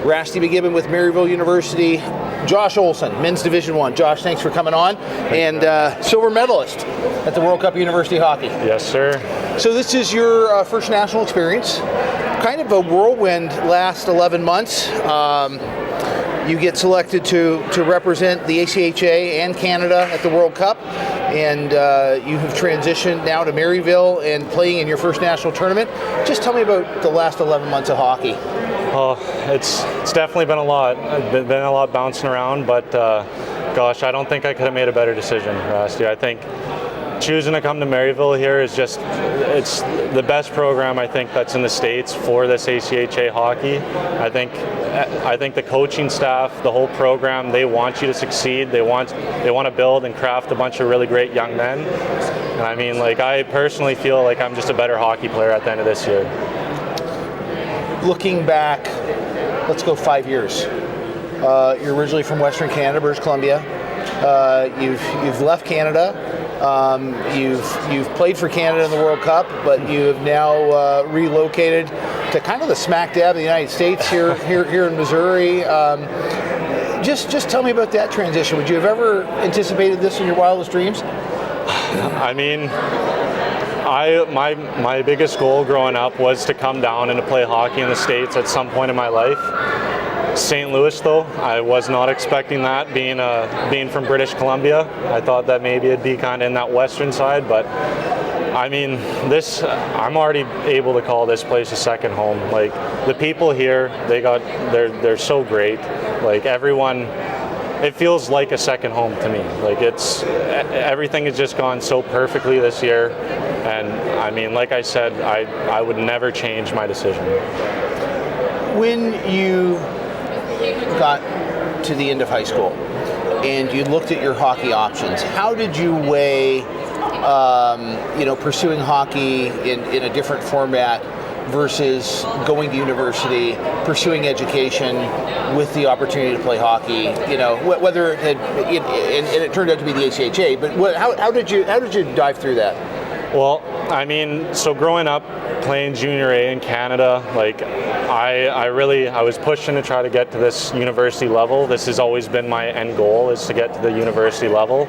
Rasty McGibbon with Maryville University. Josh Olson, Men's Division I. Josh, thanks for coming on. And silver medalist at the World Cup University Hockey. Yes, sir. So this is your first national experience. Kind of a whirlwind last 11 months. You get selected to represent the ACHA and Canada at the World Cup, and you have transitioned now to Maryville and playing in your first national tournament. Just tell me about the last 11 months of hockey. Oh, it's definitely been a lot. I've been a lot bouncing around, but gosh, I don't think I could have made a better decision, Rasty. I think choosing to come to Maryville here is it's the best program I think that's in the States for this ACHA hockey. I think the coaching staff, the whole program, they want you to succeed. They want to build and craft a bunch of really great young men. And I mean, like, I personally feel like I'm just a better hockey player at the end of this year. Looking back, let's go 5 years. You're originally from Western Canada, British Columbia. You've left Canada. You've played for Canada in the World Cup, but you have now relocated to kind of the smack dab of the United States here in Missouri. Just tell me about that transition. Would you have ever anticipated this in your wildest dreams? I mean, my biggest goal growing up was to come down and to play hockey in the States at some point in my life. St. Louis, though, I was not expecting that, being from British Columbia. I thought that maybe it'd be kind of in that western side, but I mean, I'm already able to call this place a second home. Like, the people here, they're so great. Like, everyone, it feels like a second home to me. Like, everything has just gone so perfectly this year, and I mean, like I said, I would never change my decision. When you got to the end of high school and you looked at your hockey options, how did you weigh pursuing hockey in a different format versus going to university, pursuing education with the opportunity to play hockey? Whether it had, and it turned out to be the ACHA, but how did you dive through that? Well, I mean, so growing up playing Junior A in Canada, like, I was pushing to try to get to this university level. This has always been my end goal, is to get to the university level.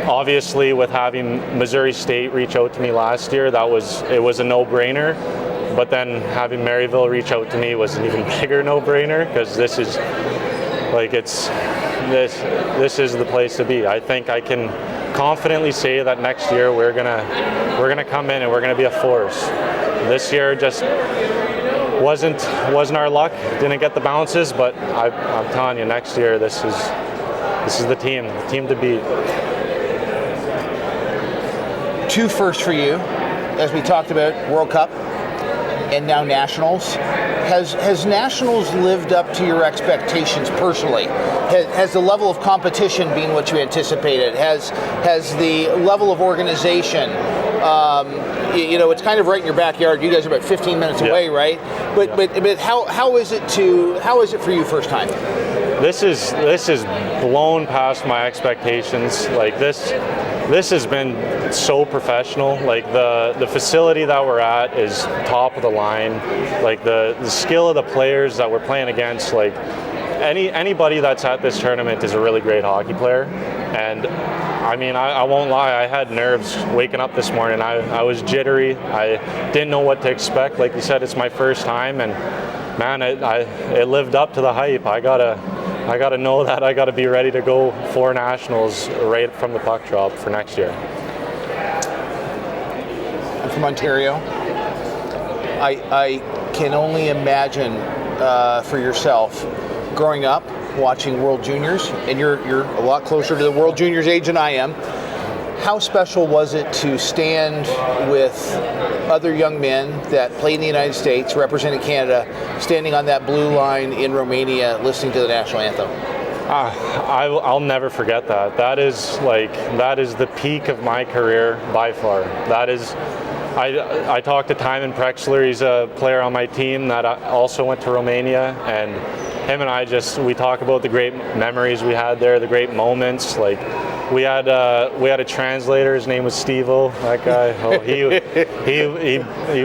Obviously, with having Missouri State reach out to me last year, it was a no-brainer. But then having Maryville reach out to me was an even bigger no-brainer, because this is the place to be. I think I can confidently say that next year we're gonna come in and we're gonna be a force. This year just wasn't our luck. Didn't get the bounces, but I'm telling you, next year this is the team to beat. 2 firsts for you, as we talked about, World Cup and now Nationals. Has Nationals lived up to your expectations personally? Has the level of competition been what you anticipated? Has the level of organization, it's kind of right in your backyard. You guys are about 15 minutes away, right? But how is it for you first time? This is blown past my expectations. Like, this has been so professional. Like, the facility that we're at is top of the line. Like, the skill of the players that we're playing against, like, anybody that's at this tournament is a really great hockey player. And I mean, I won't lie, I had nerves waking up this morning. I was jittery. I didn't know what to expect. Like you said, it's my first time, and man, it lived up to the hype. I gotta know that I gotta be ready to go for Nationals right from the puck drop for next year. I'm from Ontario. I can only imagine for yourself growing up watching World Juniors, and you're a lot closer to the World Juniors age than I am. How special was it to stand with other young men that played in the United States, representing Canada, standing on that blue line in Romania, listening to the national anthem? I'll never forget that. That is the peak of my career by far. That is. I talked to Timon Prexler. He's a player on my team that also went to Romania, and him and I we talk about the great memories we had there, the great moments. Like, We had a translator. His name was Steve-O. That guy. Oh, he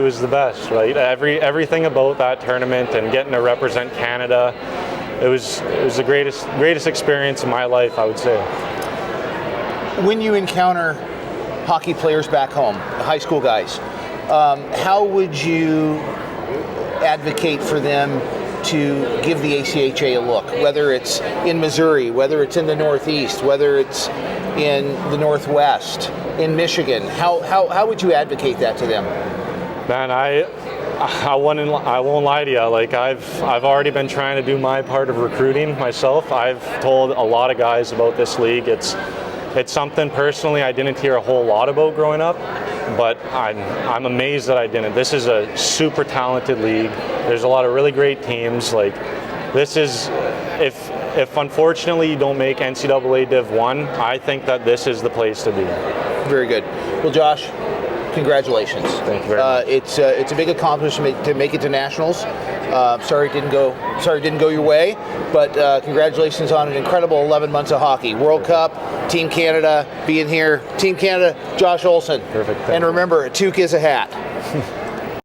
was the best. Right. Everything about that tournament and getting to represent Canada, it was the greatest experience in my life, I would say. When you encounter hockey players back home, the high school guys, how would you advocate for them to give the ACHA a look, whether it's in Missouri, whether it's in the Northeast, whether it's in the Northwest, in Michigan? How would you advocate that to them? Man, I won't lie to you. Like I've already been trying to do my part of recruiting myself. I've told a lot of guys about this league. It's something personally I didn't hear a whole lot about growing up, but I'm amazed that I didn't. This is a super talented league. There's a lot of really great teams. Like this is, if unfortunately you don't make NCAA Div 1, I think that this is the place to be. Very good. Well, Josh, congratulations. Thank you very much. It's a big accomplishment to make it to nationals. Sorry it didn't go your way, but congratulations on an incredible 11 months of hockey. World Cup, Team Canada being here. Team Canada, Josh Olson. Perfect. And remember, a toque is a hat.